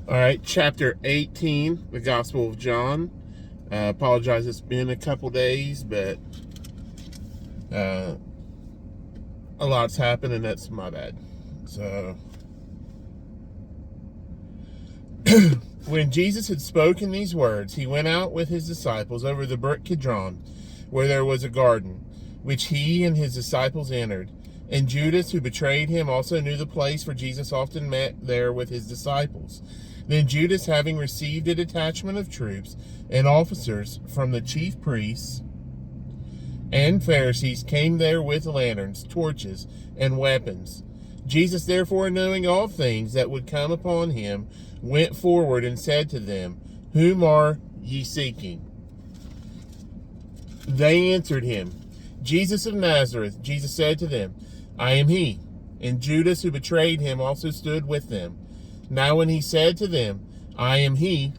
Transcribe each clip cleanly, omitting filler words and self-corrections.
All right, chapter 18, the Gospel of John. Apologize, it's been a couple days, but a lot's happened, and that's my bad. So, when Jesus had spoken these words, he went out with his disciples over the brook Kidron, where there was a garden, which he and his disciples entered. And Judas, who betrayed him, also knew the place, for Jesus often met there with his disciples. Then Judas, having received a detachment of troops and officers from the chief priests and Pharisees, came there with lanterns, torches, and weapons. Jesus, therefore, knowing all things that would come upon him, went forward and said to them, "Whom are ye seeking?" They answered him, "Jesus of Nazareth." Jesus said to them, "I am he." And Judas, who betrayed him, also stood with them. Now when he said to them, "I am he,"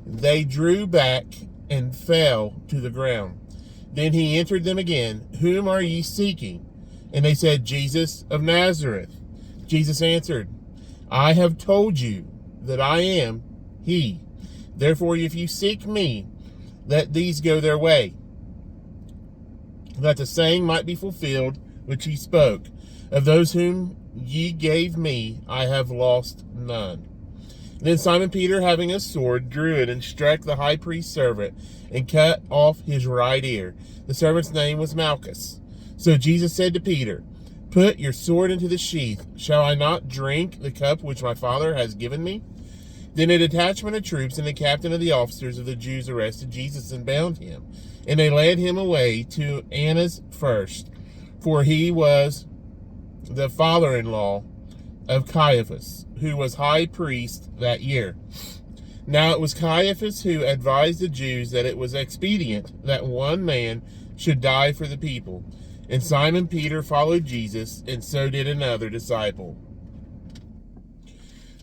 they drew back and fell to the ground. Then he answered them again, "Whom are ye seeking?" And they said, "Jesus of Nazareth." Jesus answered, "I have told you that I am he. Therefore, if you seek me, let these go their way, that the saying might be fulfilled which he spoke, of those whom ye gave me, I have lost none." Then Simon Peter, having a sword, drew it and struck the high priest's servant and cut off his right ear. The servant's name was Malchus. So Jesus said to Peter, "Put your sword into the sheath. Shall I not drink the cup which my Father has given me?" Then a detachment of troops and the captain of the officers of the Jews arrested Jesus and bound him. And they led him away to Annas first, for he was the father-in-law of Caiaphas, who was high priest that year. Now it was Caiaphas who advised the Jews that it was expedient that one man should die for the people. And Simon Peter followed Jesus, and so did another disciple.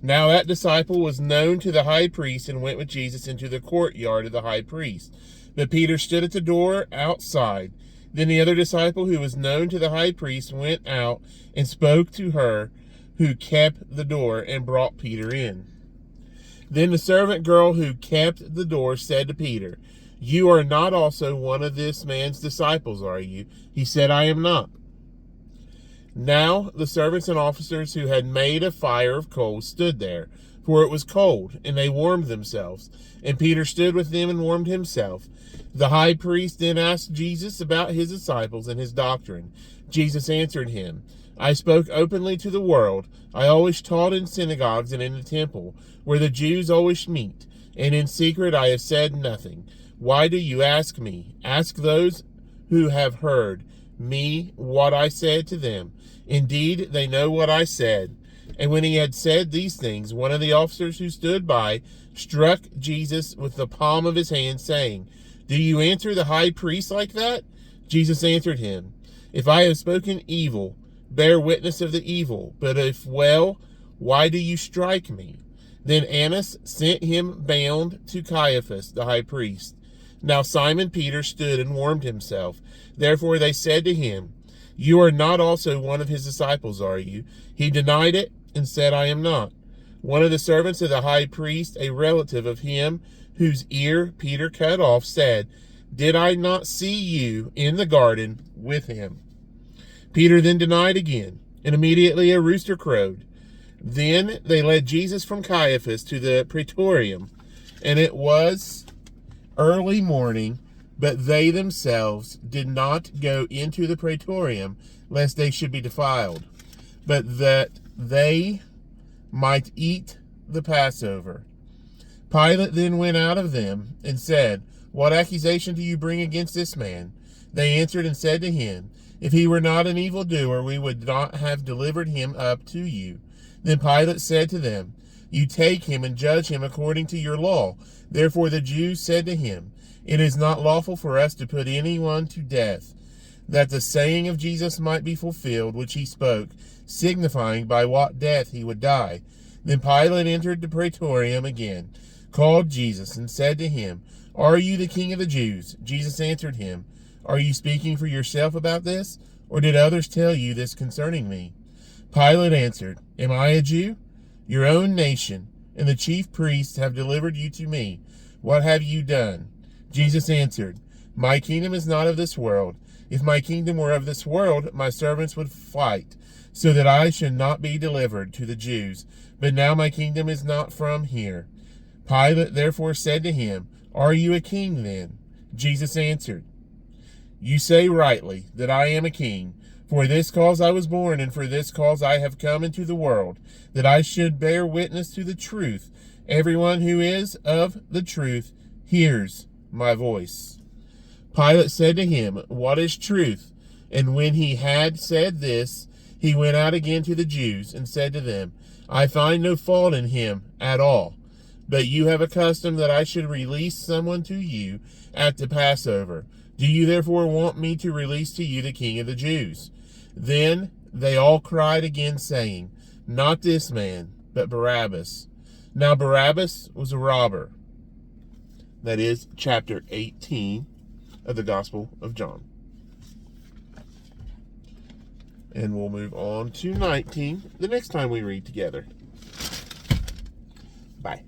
Now that disciple was known to the high priest and went with Jesus into the courtyard of the high priest. But Peter stood at the door outside. Then the other disciple, who was known to the high priest, went out and spoke to her who kept the door, and brought Peter in. Then the servant girl who kept the door said to Peter, "You are not also one of this man's disciples, are you?" He said, "I am not." Now the servants and officers who had made a fire of coals stood there, for it was cold, and they warmed themselves. And Peter stood with them and warmed himself. The high priest then asked Jesus about his disciples and his doctrine. Jesus answered him, "I spoke openly to the world. I always taught in synagogues and in the temple, where the Jews always meet, and in secret I have said nothing. Why do you ask me? Ask those who have heard me what I said to them. Indeed, they know what I said." And when he had said these things, one of the officers who stood by struck Jesus with the palm of his hand, saying, "Do you answer the high priest like that?" Jesus answered him, "If I have spoken evil, bear witness of the evil. But if well, why do you strike me?" Then Annas sent him bound to Caiaphas, the high priest. Now Simon Peter stood and warmed himself. Therefore they said to him, "You are not also one of his disciples, are you?" He denied it and said, "I am not." One of the servants of the high priest, a relative of him whose ear Peter cut off, said, "Did I not see you in the garden with him?" Peter then denied again, and immediately a rooster crowed. Then they led Jesus from Caiaphas to the praetorium, and it was early morning, but they themselves did not go into the praetorium, lest they should be defiled, but that they might eat the Passover. Pilate then went out of them and said, "What accusation do you bring against this man?" They answered and said to him, "If he were not an evildoer, we would not have delivered him up to you." Then Pilate said to them, "You take him and judge him according to your law." Therefore the Jews said to him, "It is not lawful for us to put anyone to death," that the saying of Jesus might be fulfilled, which he spoke, signifying by what death he would die. Then Pilate entered the praetorium again, called Jesus, and said to him, "Are you the king of the Jews?" Jesus answered him, "Are you speaking for yourself about this, or did others tell you this concerning me?" Pilate answered, "Am I a Jew? Your own nation and the chief priests have delivered you to me. What have you done? Jesus answered, My kingdom is not of this world. If my kingdom were of this world, my servants would fight, so that I should not be delivered to the Jews. But now my kingdom is not from here. Pilate therefore said to him, Are you a king then? Jesus answered, You say rightly that I am a king. For this cause I was born, and for this cause I have come into the world, that I should bear witness to the truth. Everyone who is of the truth hears my voice. Pilate said to him, What is truth? And when he had said this, he went out again to the Jews, and said to them, I find no fault in him at all. But you have a custom that I should release someone to you at the Passover. Do you therefore want me to release to you the King of the Jews? Then they all cried again, saying, Not this man, but Barabbas. Now Barabbas was a robber. That is chapter 18 of the Gospel of John. And we'll move on to 19 the next time we read together. Bye.